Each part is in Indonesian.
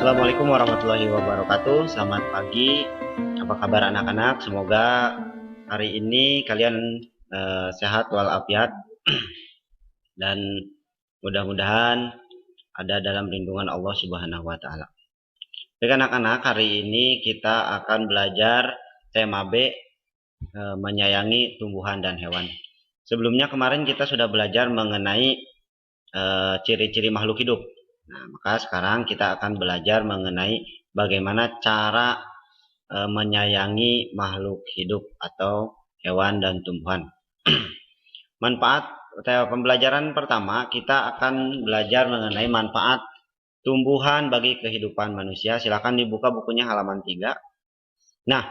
Assalamualaikum warahmatullahi wabarakatuh. Selamat pagi. Apa kabar anak-anak? Semoga hari ini kalian sehat walafiat dan mudah-mudahan ada dalam lindungan Allah Subhanahu wa taala. Baik anak-anak, hari ini kita akan belajar tema B, menyayangi tumbuhan dan hewan. Sebelumnya kemarin kita sudah belajar mengenai ciri-ciri makhluk hidup. Nah, maka sekarang kita akan belajar mengenai bagaimana cara menyayangi makhluk hidup atau hewan dan tumbuhan. Manfaat pembelajaran pertama, kita akan belajar mengenai manfaat tumbuhan bagi kehidupan manusia. Silakan dibuka bukunya halaman 3. Nah,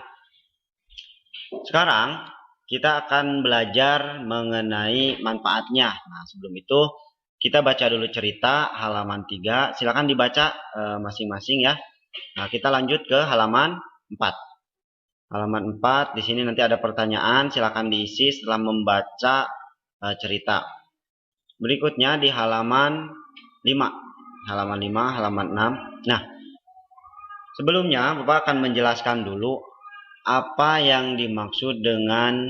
sekarang kita akan belajar mengenai manfaatnya. Nah, sebelum itu kita baca dulu cerita halaman 3. Silakan dibaca masing-masing ya. Nah, kita lanjut ke halaman 4. Halaman 4 di sini nanti ada pertanyaan, silakan diisi setelah membaca cerita. Berikutnya di halaman 5. Halaman 5, halaman 6. Nah, sebelumnya Bapak akan menjelaskan dulu apa yang dimaksud dengan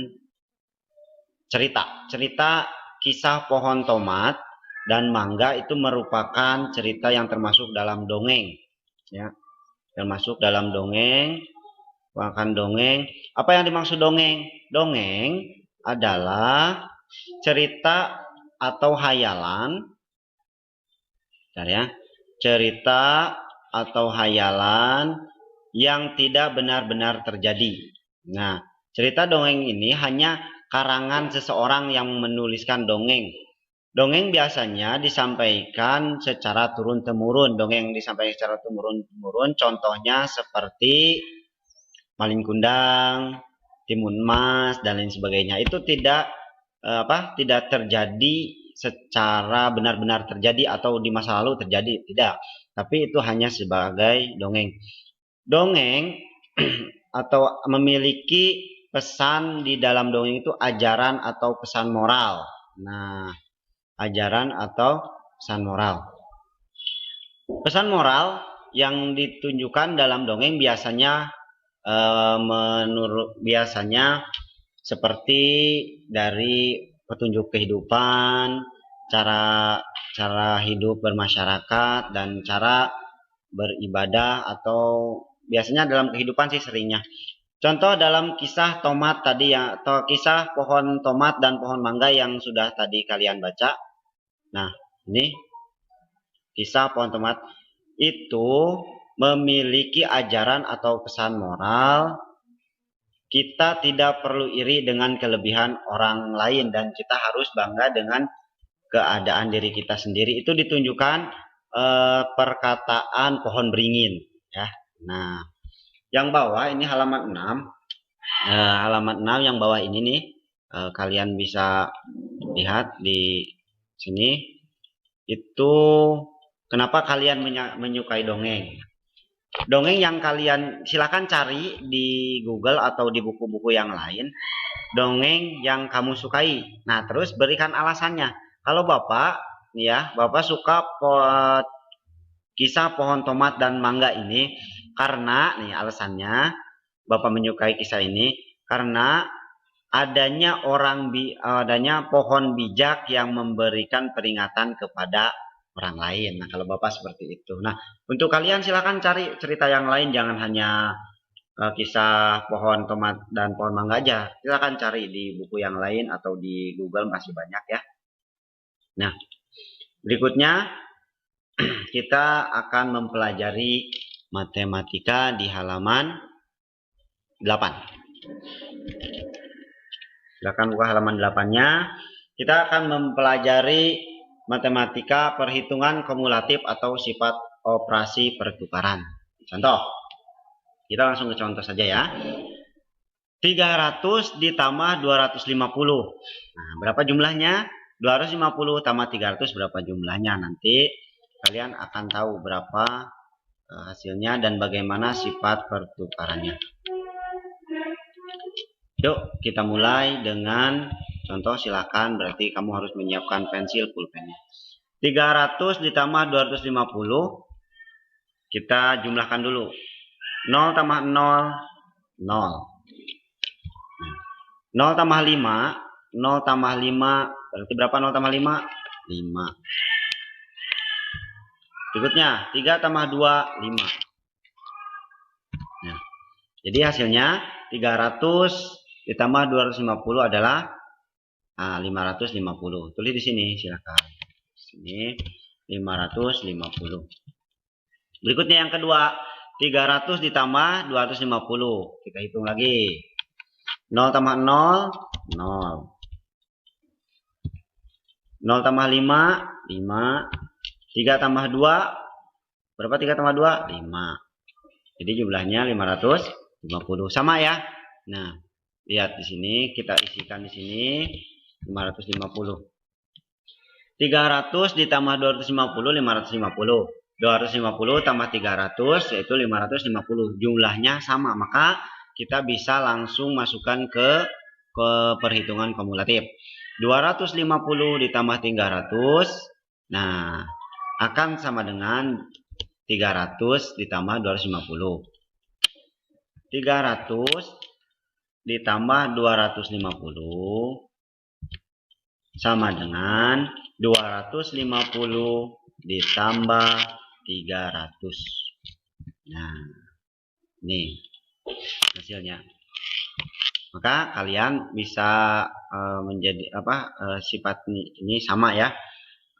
cerita. Cerita kisah pohon tomat dan mangga itu merupakan cerita yang termasuk dalam dongeng, ya, termasuk dalam dongeng. Bahkan dongeng, apa yang dimaksud dongeng? Dongeng adalah cerita atau hayalan, ya, cerita atau hayalan yang tidak benar-benar terjadi. Nah, cerita dongeng ini hanya karangan seseorang yang menuliskan dongeng. Dongeng biasanya disampaikan secara turun-temurun. Dongeng disampaikan secara turun-temurun. Contohnya seperti Malin Kundang, Timun Emas, dan lain sebagainya. Itu tidak terjadi secara benar-benar terjadi atau di masa lalu terjadi, tidak. Tapi itu hanya sebagai dongeng. Dongeng atau memiliki pesan di dalam dongeng itu ajaran atau pesan moral. Nah, ajaran atau pesan moral. Pesan moral yang ditunjukkan dalam dongeng biasanya seperti dari petunjuk kehidupan, cara hidup bermasyarakat, dan cara beribadah, atau biasanya dalam kehidupan sih seringnya. Contoh dalam kisah tomat tadi ya, atau kisah pohon tomat dan pohon mangga yang sudah tadi kalian baca. Nah, ini kisah pohon tomat itu memiliki ajaran atau pesan moral. Kita tidak perlu iri dengan kelebihan orang lain dan kita harus bangga dengan keadaan diri kita sendiri. Itu ditunjukkan perkataan pohon beringin, ya. Nah, yang bawah ini halaman 6. Halaman 6 yang bawah ini nih, kalian bisa lihat di sini. Itu kenapa kalian menyukai dongeng. Dongeng yang kalian silakan cari di Google atau di buku-buku yang lain. Dongeng yang kamu sukai. Nah, terus berikan alasannya. Kalau Bapak, ya, Bapak suka kisah pohon tomat dan mangga ini karena, nih alasannya, Bapak menyukai kisah ini karena adanya pohon bijak yang memberikan peringatan kepada orang lain. Nah, kalau Bapak seperti itu. Nah, untuk kalian silakan cari cerita yang lain, jangan hanya kisah pohon tomat dan pohon mangga aja. Silakan cari di buku yang lain atau di Google, masih banyak ya. Nah, berikutnya kita akan mempelajari matematika di halaman 8. Silakan buka halaman 8-nya. Kita akan mempelajari matematika perhitungan kumulatif atau sifat operasi pertukaran. Contoh. Kita langsung ke contoh saja ya. 300 ditambah 250. Nah, berapa jumlahnya? 250 tambah 300 berapa jumlahnya? Nanti kalian akan tahu berapa hasilnya dan bagaimana sifat pertukarannya. Yuk kita mulai dengan contoh, silakan, berarti kamu harus menyiapkan pensil pulpennya. 300 ditambah 250 Kita jumlahkan dulu. 0 tambah 0, 0. 0 tambah 5, 0 tambah 5, berarti berapa 0 tambah 5? 5. Berikutnya, 3 tambah 2, 5. Nah, jadi hasilnya 300 ditambah 250 adalah 550. Tulis di sini, silakan. Sini 550. Berikutnya yang kedua, 300 ditambah 250. Kita hitung lagi. 0 tambah 0, 0. 0 tambah 5, 5. 3 tambah 2, berapa 3 tambah 2? 5. Jadi jumlahnya 550. Sama ya. Nah, lihat di sini, kita isikan di sini 550. 300 ditambah 250, 550. 250 tambah 300 yaitu 550. Jumlahnya sama, maka kita bisa langsung masukkan ke perhitungan kumulatif. 250 ditambah 300, nah akan sama dengan 300 ditambah 250. 300 ditambah 250 sama dengan 250 ditambah 300. Nah, ini hasilnya. Maka kalian bisa menjadi sifat ini sama ya,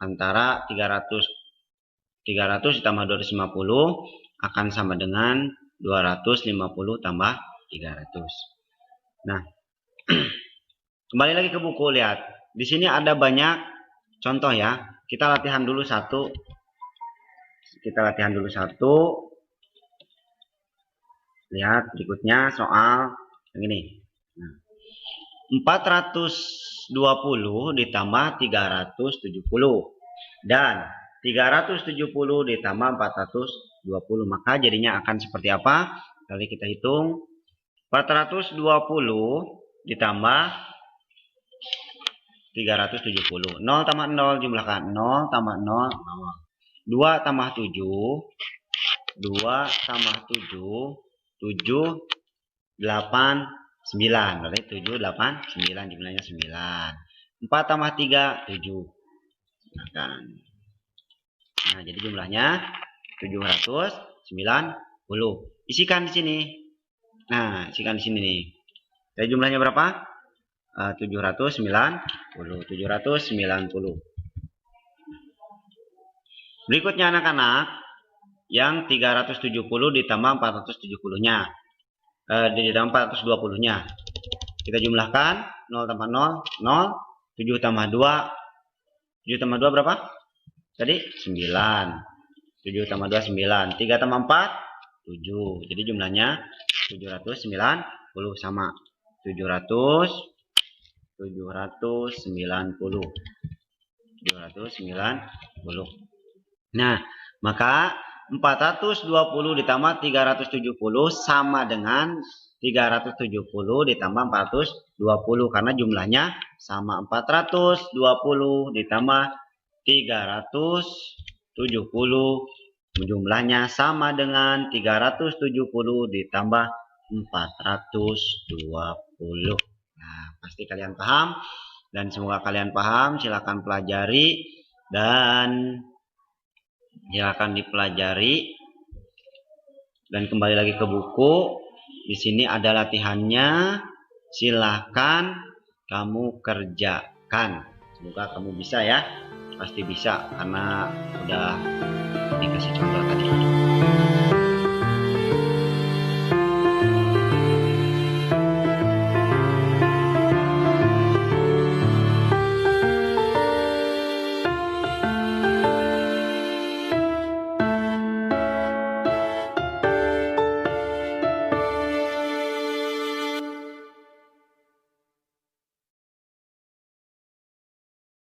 antara 300 ditambah 250 akan sama dengan 250 tambah 300. Nah, kembali lagi ke buku, lihat. Di sini ada banyak contoh ya. Kita latihan dulu satu. Lihat berikutnya soal yang ini. Nah, 420 ditambah 370 dan 370 ditambah 420, maka jadinya akan seperti apa? Kali kita hitung. 420 ditambah 370. 0 tambah 0 jumlahkan. 0 tambah 0, 0. 2 tambah 7, 2 tambah 7, 7, 8, 9. Berarti 7, 8, 9, jumlahnya 9. 4 tambah 3, 7. Nah, jadi jumlahnya 790. Isikan di sini. Nah, isikan di sini nih. Jadi jumlahnya berapa? 790. Berikutnya anak-anak, yang 370 ditambah 470-nya. Ditambah 420-nya. Kita jumlahkan. 0 tambah 0, 0. 7 tambah 2. 7 tambah 2 berapa? Tadi 9. 7 tambah 2, 9. 3 tambah 4, 7. Jadi jumlahnya 790 sama. 790. Nah, maka 420 ditambah 370 sama dengan 370 ditambah 420 karena jumlahnya sama. 420 ditambah 370 jumlahnya sama dengan 370 ditambah 420. Nah, pasti kalian paham dan semoga kalian paham. Silakan pelajari dan silakan dipelajari dan kembali lagi ke buku. Di sini ada latihannya. Silakan kamu kerjakan. Semoga kamu bisa ya. Pasti bisa karena udah dikasih contoh tadi.